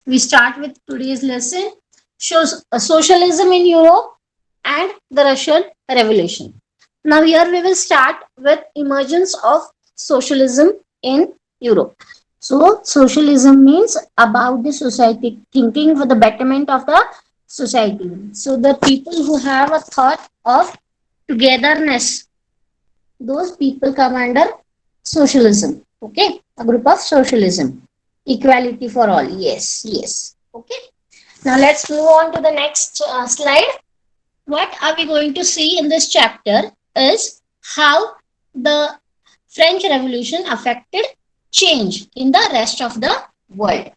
We start with today's lesson, shows socialism in Europe and the Russian Revolution. Now here we will start with emergence of socialism in Europe. So socialism means about the society, thinking for the betterment of the society. So the people who have a thought of togetherness, those people come under socialism. Okay, a group of socialism, equality for all. Yes, yes. Okay. Now let's move on to the next slide. What are we going to see in this chapter is how the French Revolution affected change in the rest of the world.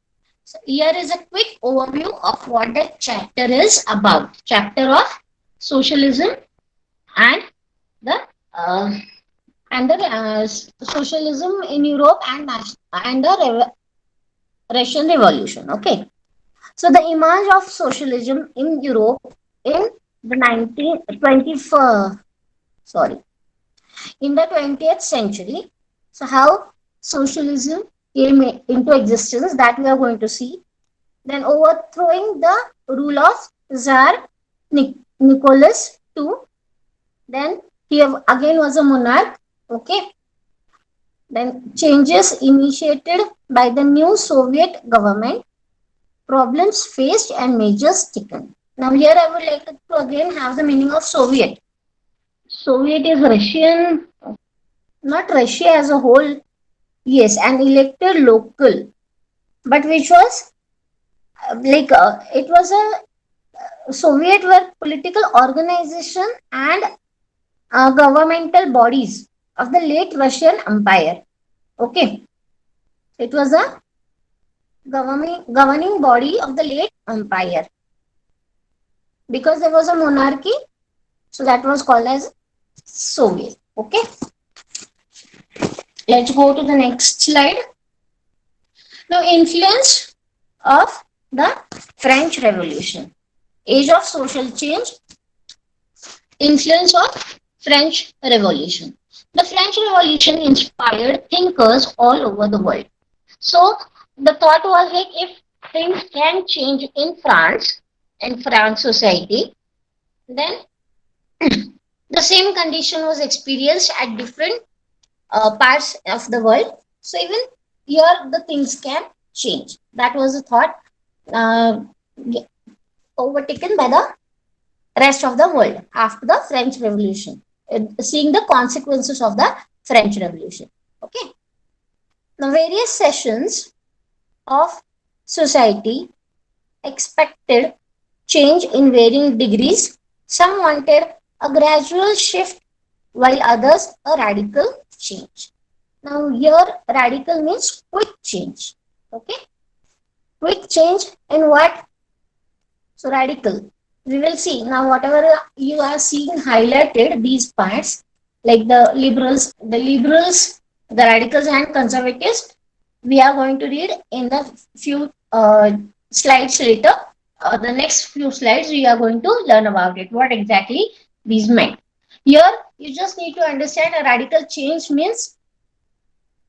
So here is a quick overview of what the chapter is about. Chapter of socialism and the uh, socialism in Europe and the Russian Revolution. Okay, so the image of socialism in Europe in the 1921st, sorry, in the 20th century. So how socialism came into existence, that we are going to see. Then overthrowing the rule of Tsar Nicholas II. Then he again was a monarch. Okay. Then changes initiated by the new Soviet government, problems faced and measures taken. Now here I would like to again have the meaning of Soviet. Soviet is Russian, not Russia as a whole. Yes, an elected local, but which was it was a Soviet were political organization and governmental bodies of the late Russian Empire. Okay, it was a governing body of the late empire, because there was a monarchy, so that was called as Soviet. Okay, let's go to the next slide. Now, influence of the French Revolution, age of social change, influence of French Revolution. The French Revolution inspired thinkers all over the world. So the thought was like, if things can change in France society, then the same condition was experienced at different parts of the world. So even here the things can change. That was the thought uh, overtaken by the rest of the world after the French Revolution, seeing the consequences of the French Revolution. Okay. The various sessions of society expected change in varying degrees. Some wanted a gradual shift, while others a radical change. Now, here radical means quick change. Okay, quick change in what? So, radical. We will see now. Whatever you are seeing highlighted, these parts like the radicals and conservatives, we are going to read in the few slides later. The next few slides, we are going to learn about it, what exactly these meant. Here, you just need to understand a radical change means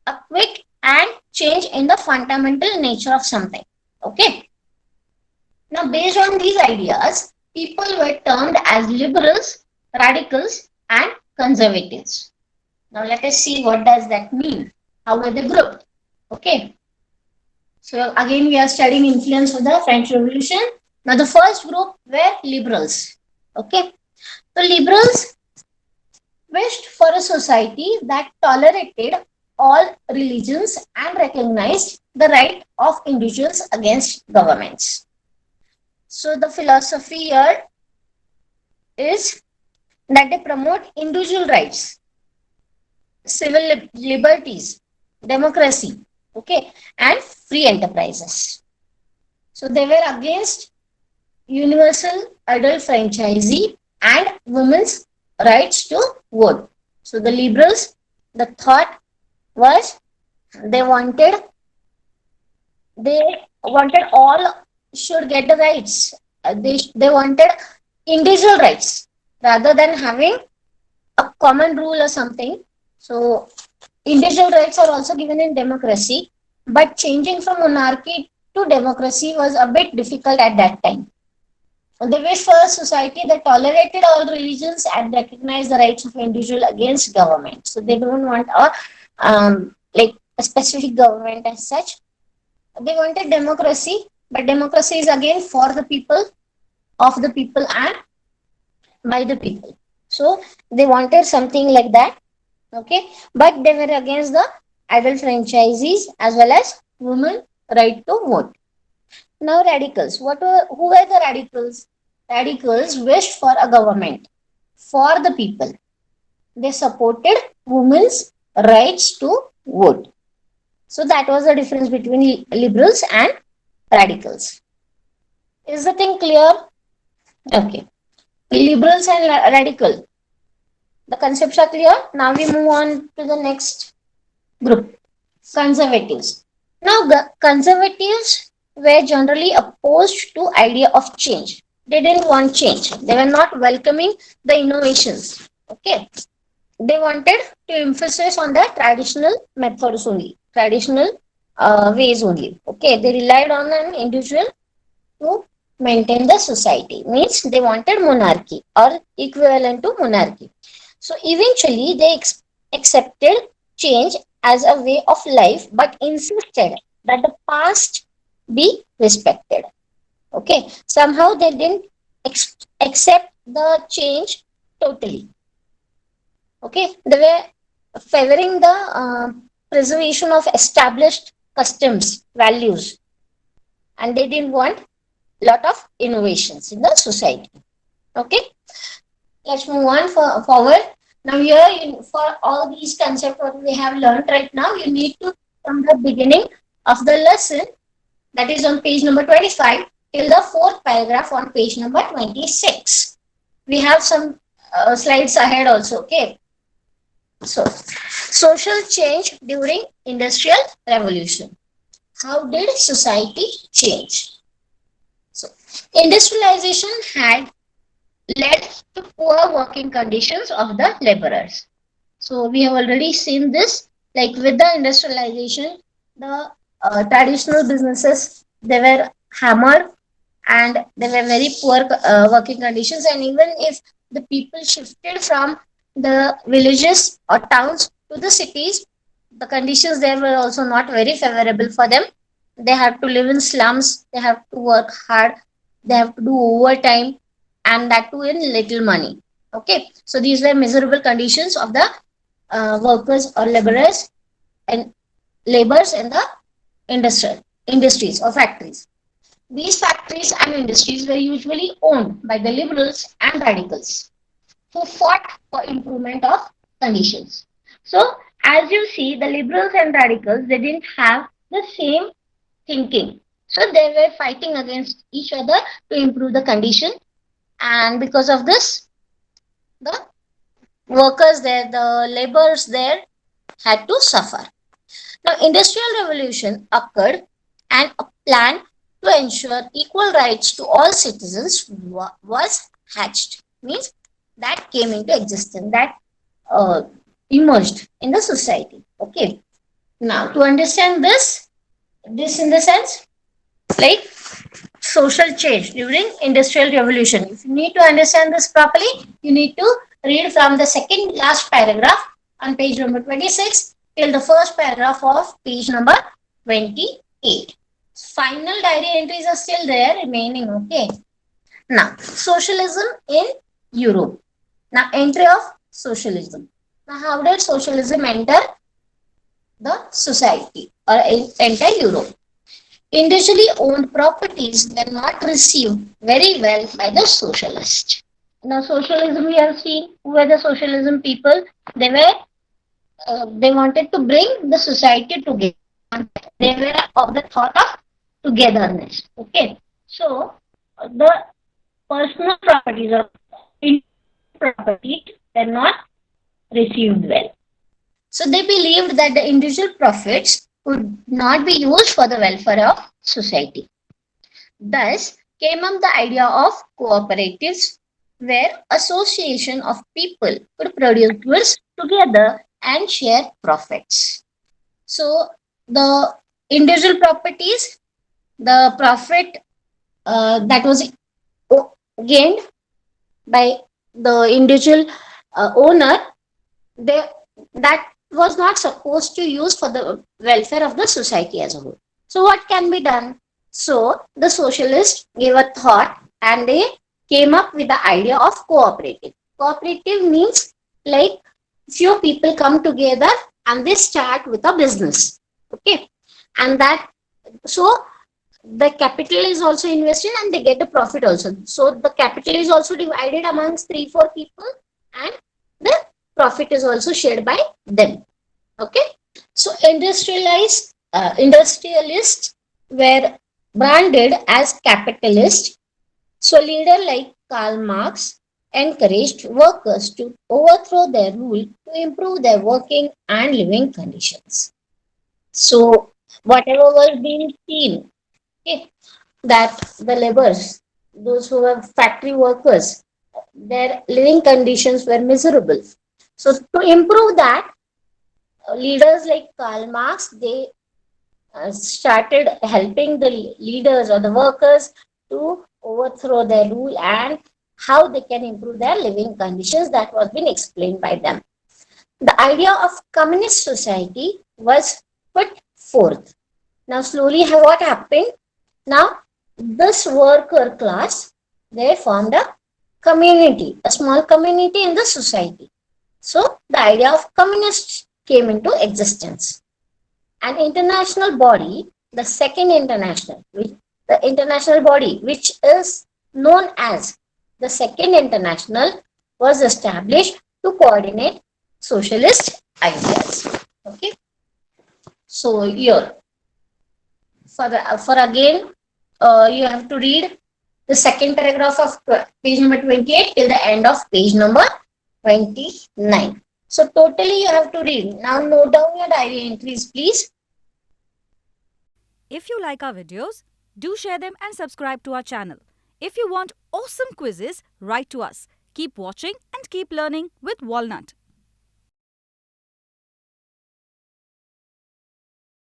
a quick and change in the fundamental nature of something. Okay. Now, based on these ideas, people were termed as liberals, radicals, and conservatives. Now, let us see what does that mean. How were they grouped? Okay. So again, we are studying influence of the French Revolution. Now, the first group were liberals. Okay. So liberals wished for a society that tolerated all religions and recognized the right of individuals against governments. So the philosophy here is that they promote individual rights, civil liberties, democracy, okay, and free enterprises. So they were against universal adult franchisee and women's rights to vote. So the liberals, the thought was they wanted they wanted all should get the rights. They wanted individual rights rather than having a common rule or something. So individual rights are also given in democracy, but changing from monarchy to democracy was a bit difficult at that time. They wish for a society that tolerated all religions and recognized the rights of individual against government. So they don't want a like a specific government as such. They wanted democracy, but democracy is again for the people, of the people, and by the people. So they wanted something like that. Okay, but they were against the adult franchisees as well as women right to vote. Now radicals. Who were the radicals? Radicals wished for a government for the people. They supported women's rights to vote. So that was the difference between liberals and radicals. Is the thing clear? Okay. Liberals and radical. The concepts are clear. Now we move on to the next group. Conservatives. Now conservatives were generally opposed to idea of change. They didn't want change. They were not welcoming the innovations. Okay. They wanted to emphasize on the traditional methods only, traditional ways only. Okay. They relied on an individual to maintain the society. Means they wanted monarchy or equivalent to monarchy. So eventually they accepted change as a way of life but insisted that the past be respected. Okay. Somehow they didn't accept the change totally. Okay. They were favoring the preservation of established customs, values, and they didn't want lot of innovations in the society. Okay, let's move on forward. Now here, for all these concepts what we have learned right now, you need to from the beginning of the lesson, that is on page number 25 till the fourth paragraph on page number 26. We have some slides ahead also. Okay, so social change during industrial revolution. How did society change? So, industrialization had led to poor working conditions of the laborers. So, we have already seen this. Like with the industrialization, the traditional businesses, they were hammered and they were very poor working conditions. And even if the people shifted from the villages or towns to the cities, the conditions there were also not very favorable for them. They have to live in slums, they have to work hard, they have to do overtime, and that too in little money. Okay, so these were miserable conditions of the workers or laborers and laborers in the industries or factories. These factories and industries were usually owned by the liberals and radicals who fought for improvement of conditions. So, as you see, the liberals and radicals, they didn't have the same thinking. So they were fighting against each other to improve the condition, and because of this, the workers there, the laborers there had to suffer. Now, industrial revolution occurred, and a plan to ensure equal rights to all citizens was hatched. Means that came into existence, that uh, emerged in the society. Okay. Now, to understand this in the sense like social change during industrial revolution. If you need to understand this properly, you need to read from the second last paragraph on page number 26 till the first paragraph of page number 28. Final diary entries are still there remaining. Okay. Now, socialism in Europe. Now, entry of socialism. Now, how did socialism enter the society or enter Europe? Individually owned properties were not received very well by the socialists. Now, socialism we have seen, who were the socialism people? They wanted to bring the society together. They were of the thought of togetherness. Okay, so the personal properties or properties were not received well. So they believed that the individual profits would not be used for the welfare of society. Thus came up the idea of cooperatives, where association of people could produce goods together and share profits. So the individual properties The profit that was gained by the individual owner, they, that was not supposed to use for the welfare of the society as a whole. So what can be done? So the socialists gave a thought and they came up with the idea of cooperative. Cooperative means like few people come together and they start with a business. Okay. And that, so the capital is also invested and they get the profit also. So the capital is also divided amongst 3 4 people and the profit is also shared by them. Okay. So industrialists were branded as capitalists. So leader like Karl Marx encouraged workers to overthrow their rule to improve their working and living conditions. So whatever was being seen, okay, that the laborers, those who were factory workers, their living conditions were miserable. So to improve that, leaders like Karl Marx, they started helping the leaders or the workers to overthrow their rule and how they can improve their living conditions. That was being explained by them. The idea of communist society was put forth. Now slowly what happened? Now this worker class, they formed a community, a small community in the society. So the idea of communists came into existence. An international body, the second international, the international body, which is known as the second international, was established to coordinate socialist ideas. Okay. So here, for again, you have to read the second paragraph of page number 28 till the end of page number 29. So totally you have to read. Now note down your diary entries, please. If you like our videos, do share them and subscribe to our channel. If you want awesome quizzes, write to us. Keep watching and keep learning with Walnut.